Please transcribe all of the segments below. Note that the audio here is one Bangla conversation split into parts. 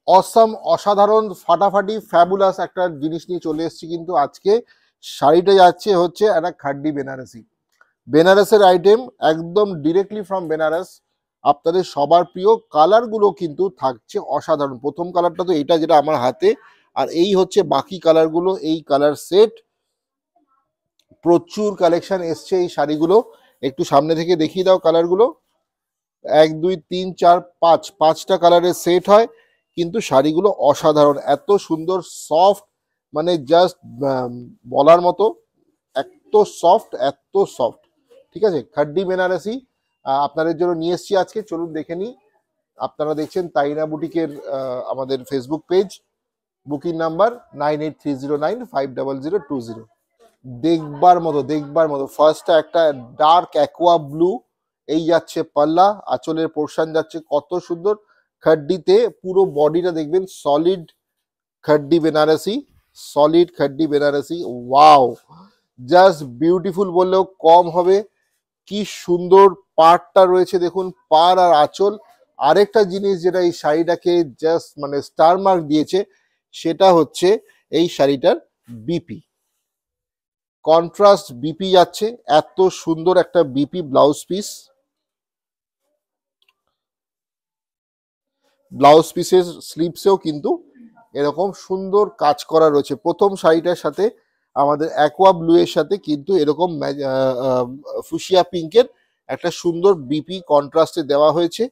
অসাম, অসাধারণ, ফাটাফাটি ফ্যাবুলাস একটা জিনিস নিয়ে চলে এসেছি কিন্তু আজকে। শাড়িটা যাচ্ছে হচ্ছে একটা খাড্ডি বেনারসি, বেনারসের আইটেম, একদম ডিরেক্টলি ফ্রম বেনারস। আপনাদের সবার প্রিয় কালারগুলো কিন্তু থাকছে অসাধারণ। প্রথম কালারটা তো এটা যেটা আমার হাতে, আর এই হচ্ছে বাকি কালারগুলো, এই কালার সেট। প্রচুর কালেকশন এসছে এই শাড়িগুলো। একটু সামনে থেকে দেখিয়ে দাও কালারগুলো। 1 2 3 4 5, 5টা কালারের সেট হয়, কিন্তু শাড়িগুলো অসাধারণ, এত সুন্দর, সফট, মানে জাস্ট বলার মতো, এত সফট, এত সফট। ঠিক আছে, খাড্ডি বেনারসি আপনাদের জন্য নিয়ে এসেছি আজকে। চলুন দেখে নিই। আপনারা দেখছেন তাইনা বুটিকের আমাদের ফেসবুক পেজ। Booking number 9830950020। দেখবার মতো, দেখবার মতো। ফার্স্টটা একটা ডার্ক অ্যাকোয়া ব্লু, এই যাচ্ছে পাল্লা, আঁচলের পোর্শন যাচ্ছে কত সুন্দর খাড্ডিতে। পুরো বডিটা দেখবেন সলিড খাড্ডি বেনারসি, সলিড খাড্ডি বেনারসি। ওয়াও, জাস্ট বিউটিফুল বললেও কম হবে। কি সুন্দর পাড়টা রয়েছে দেখুন, পাড় আর আঁচল। আরেকটা জিনিস যেটা এই শাড়িটাকে জাস্ট মানে স্টার মার্ক দিয়েছে, সেটা হচ্ছে এই শাড়িটার বিপি, কন্ট্রাস্ট বিপি যাচ্ছে। এত সুন্দর একটা বিপি ব্লাউজ পিস, ব্লাউজ পিসের স্লিপসেও কিন্তু এরকম সুন্দর কাজ করা রয়েছে। প্রথম শাড়িটার সাথে আমাদের অ্যাকোয়া ব্লু এর সাথে কিন্তু এরকম ফুশিয়া পিঙ্কের একটা সুন্দর বিপি কন্ট্রাস্টে দেওয়া হয়েছে।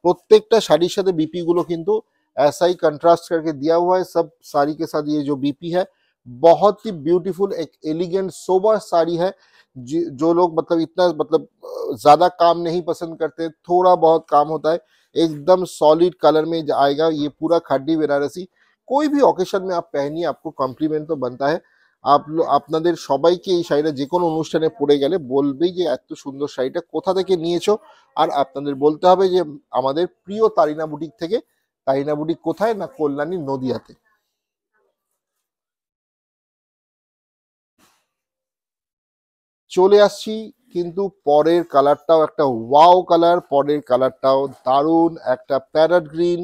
प्रत्येकटा शाड़ी साथ बीपी गुलो किंतु ऐसा ही कंट्रास्ट करके दिया हुआ है। सब साड़ी के साथ ये जो बीपी है बहुत ही ब्यूटीफुल, एक एलिगेंट सोबर साड़ी है। जो लोग मतलब इतना मतलब ज्यादा काम नहीं पसंद करते, थोड़ा बहुत काम होता है, एकदम सॉलिड कलर में आएगा ये पूरा खाडी बेनारसी। कोई भी ऑकेशन में आप पहनिए, आपको कॉम्प्लीमेंट तो बनता है। আপনাদের সবাইকে এই শাড়িটা যে কোনো অনুষ্ঠানে পরে গেলে বলবেই যে এত সুন্দর শাড়িটা কোথা থেকে নিয়েছো। আর আপনাদের বলতে হবে যে আমাদের প্রিয় তারিনা বুটিক থেকে। তারিনা বুটিক কোথায় না, কল্যাণী নদিয়াতে। চলে আসছি কিন্তু পরের কালারটাও একটা ওয়াও কালার, পরের কালারটাও দারুণ একটা প্যারট গ্রিন।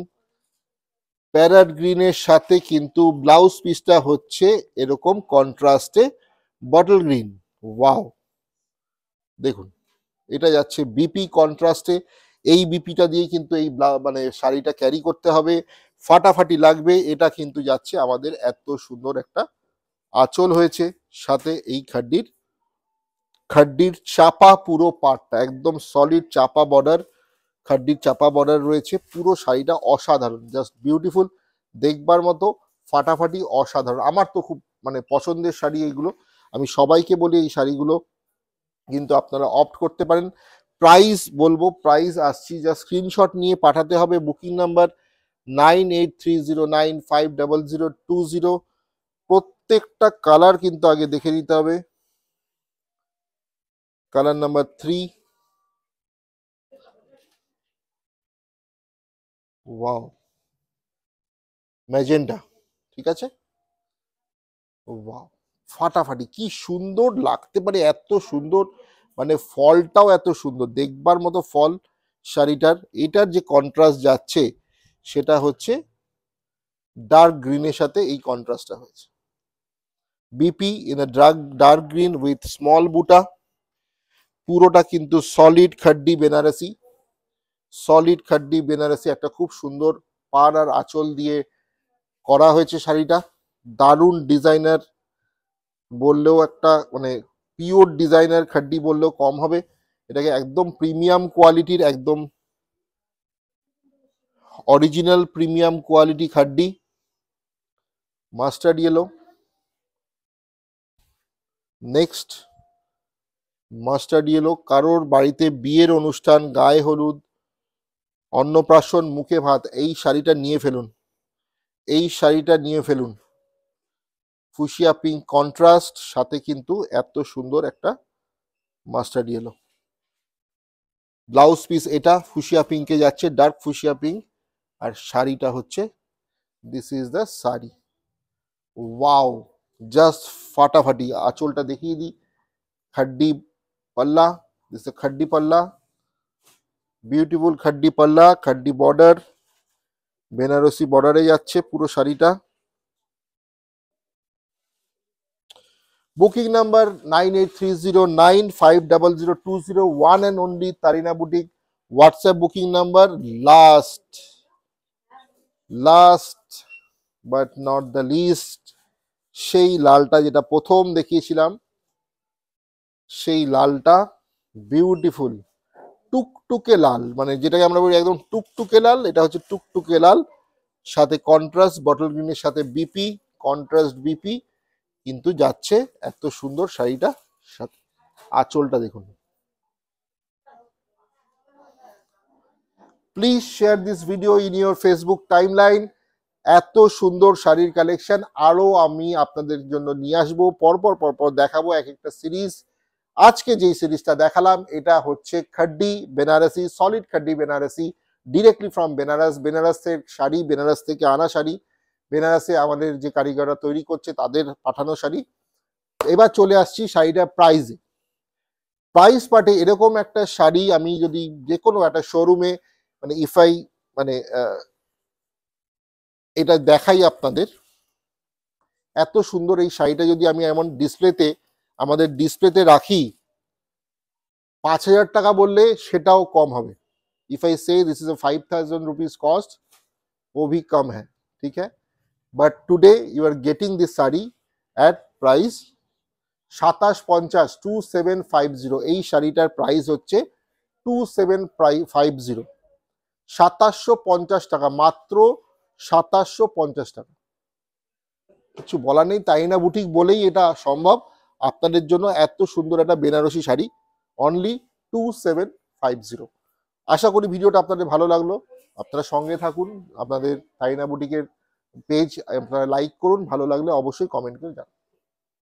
প্যারট গ্রিনের সাথে কিন্তু ব্লাউজ পিসটা হচ্ছে এরকম কন্ট্রাস্টে বটল গ্রিন। ওয়াও, দেখুন এটা যাচ্ছে বিপি কন্ট্রাস্টে। এই বিপিটা দিয়ে কিন্তু এই মানে শাড়িটা ক্যারি করতে হবে, ফাটাফাটি লাগবে। এটা কিন্তু যাচ্ছে আমাদের এত সুন্দর একটা আঁচল হয়েছে, সাথে এই খাড্ডির চাপা পুরো পাটটা একদম সলিড চাপা বর্ডার, খাড্ডির চাপা বর্ডার রয়েছে। পুরো শাড়িটা অসাধারণ, জাস্ট বিউটিফুল, দেখবার মতো, ফাটাফাটি, অসাধারণ। আমার তো খুব মানে পছন্দের শাড়ি এইগুলো। আমি সবাইকে বলি এই শাড়িগুলো কিন্তু আপনারা অপ্ট করতে পারেন। প্রাইস বলবো, প্রাইস আসছি, যা স্ক্রিনশট নিয়ে পাঠাতে হবে। Booking number 9830950020। প্রত্যেকটা কালার কিন্তু আগে দেখে নিতে হবে। কালার নাম্বার 3, ওয়াও, ম্যাজেন্টা, ঠিক আছে। ওয়াও, ফাটাফাটি, কি সুন্দর লাগতে পারে, এত সুন্দর, মানে ফলটাও এত সুন্দর, দেখবার মতো ফল শাড়িটার। এটার যে কন্ট্রাস্ট যাচ্ছে সেটা হচ্ছে ডার্ক গ্রিনের সাথে এই কন্ট্রাস্টটা হয়েছে। BP in a dark green with small বুটা। পুরোটা কিন্তু সলিড খাড্ডি বেনারসি, সলিড খাড্ডি বেনারসি, একটা খুব সুন্দর পাড় আর আঁচল দিয়ে করা হয়েছে শাড়িটা। দারুণ ডিজাইনার বললেও একটা মানে পিওর ডিজাইনার খাড্ডি বললেও কম হবে। এটাকে একদম প্রিমিয়াম কোয়ালিটির, একদম অরিজিনাল প্রিমিয়াম কোয়ালিটি খাড্ডি। Mustard yellow, next mustard yellow. কারোর বাড়িতে বিয়ের অনুষ্ঠান, গায়ে হলুদ, অন্নপ্রাশন, মুখে ভাত, এই শাড়িটা নিয়ে ফেলুন, এই শাড়িটা নিয়ে ফেলুন। ফুশিয়া পিঙ্ক কন্ট্রাস্ট, সাথে কিন্তু এত সুন্দর একটা মাস্টার্ড ইয়েলো ব্লাউজ পিস। এটা ফুশিয়া পিঙ্কে যাচ্ছে, ডার্ক ফুশিয়া পিঙ্ক। আর শাড়িটা হচ্ছে, this is the sari. Wow, just ফাটাফাটি। আঁচলটা দেখিয়ে দিই, খাড্ডি পাল্লা, দিস খাড্ডি পাল্লা, বিউটিফুল খাড্ডি পাল্লা, খাড্ডি বর্ডার, বেনারসি বর্ডারে যাচ্ছে পুরো শাড়িটা। Booking number 9830950020, one and only Tarina boutique. WhatsApp booking number. Last last but not the least, সেই লালটা যেটা প্রথম দেখিয়েছিলাম, সেই লালটা বিউটিফুল টুকটুকে লাল, মানে যেটাকে আমরা বলি একদম টুকটুকে লাল, এটা হচ্ছে টুকটুকে লাল, সাথে কন্ট্রাস্ট বটল গ্রিনের সাথে বিপি, কন্ট্রাস্ট বিপি কিন্তু যাচ্ছে এত সুন্দর শাড়িটা সাথে। আঁচলটা দেখুন। Please share this video in your Facebook timeline. এত সুন্দর শাড়ির কালেকশন আরো আমি আপনাদের জন্য নিয়ে আসবো, পরপর পরপর দেখাবো এক একটা সিরিজ। আজকে যেই সিরিজটা দেখালাম এটা হচ্ছে খাড্ডি বেনারসি, সলিড খাড্ডি বেনারসি, ডিরেক্টলি ফ্রম বেনারস। বেনারসের শাড়ি, বেনারস থেকে আনা শাড়ি, বেনারসে আমাদের যে কারিগররা তৈরি করছে তাদের পাঠানো শাড়ি। এবার চলে আসছি শাড়িটার প্রাইসে। প্রাইস পার্টে এরকম একটা শাড়ি আমি যদি যে কোনো একটা শোরুমে মানে ইফাই মানে এটা দেখাই আপনাদের, এত সুন্দর এই শাড়িটা যদি আমি এমন ডিসপ্লেতে আমাদের ডিসপ্লেতে রাখি, 5,000 টাকা বললে সেটাও কম হবে। If I say this is a 5,000 rupees cost, वो भी कम है, ठीक है। But today you are getting this sari at price 2750, 2750। এই শাড়িটার প্রাইস হচ্ছে 2750, 2750 টাকা, মাত্র 2750 টাকা। কিছু বলার নেই, তাইনা বুটিক বলেই এটা সম্ভব। আপনাদের জন্য এত সুন্দর একটা বেনারসি শাড়ি অনলি 2750। আশা করি ভিডিওটা আপনাদের ভালো লাগলো। আপনারা সঙ্গে থাকুন, আপনাদের তাইনা বুটিকের পেজ আপনারা লাইক করুন, ভালো লাগলে অবশ্যই কমেন্ট করে জানান।